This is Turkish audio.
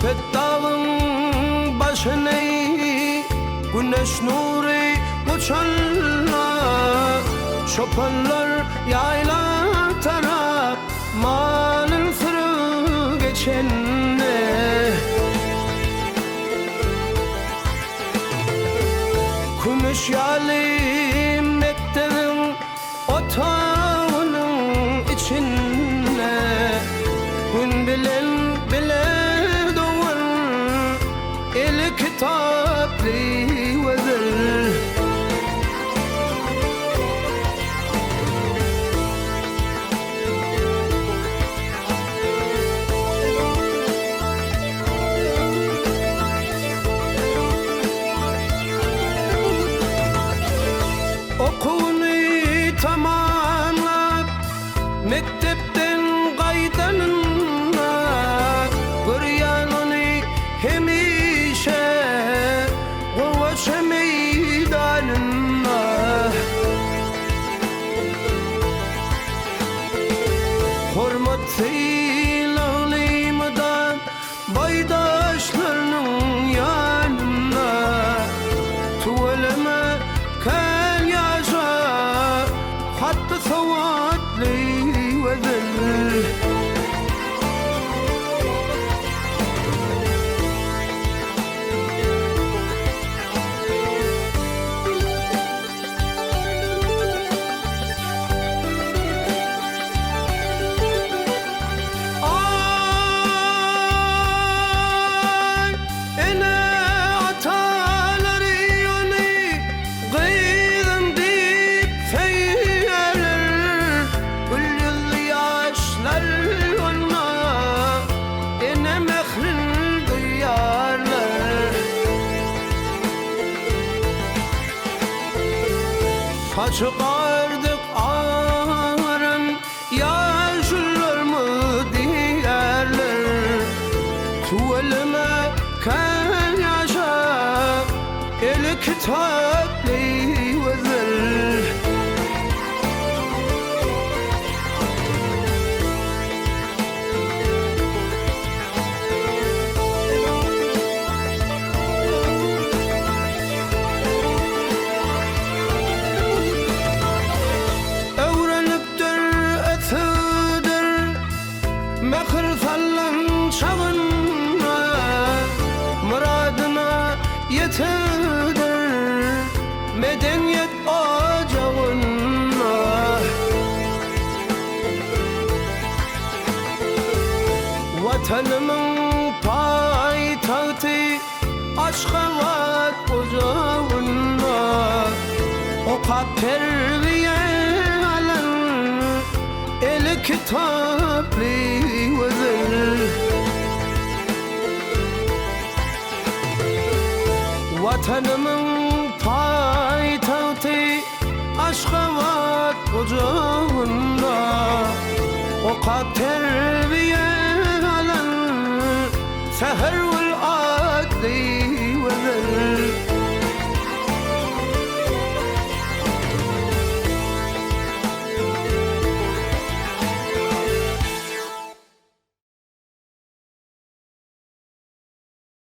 Sepet dağın başına güneş nuru uçanlar, çopanlar yayla taraf malın sırrı geçenler. Kumuş yalim mektebin otağının içinde gün bilen bile doğan el kitaplı vedir. Okunu tamamlap mektepten qaytanınla görýän ony hemişe gowaşa meydanynda. Hormatly lağlymydan baydaşlarynyň ýanynda tuweleme kan yaşa hattı savatlı vedir. Saçı qardık ağaran yaşlılar mı diyerler. Tuvalime kan yaşa el kitaplı vedir. Mekir sallan çağınma muradına yetirdir medeniyet ocağına. Vatanımın paytahtı Aşgabat ocağına okap terbiye alan el kitaplı vedir. Vatanımın paytahtı Aşgabat ocağında okap terbiye alan seher vel adli vedir.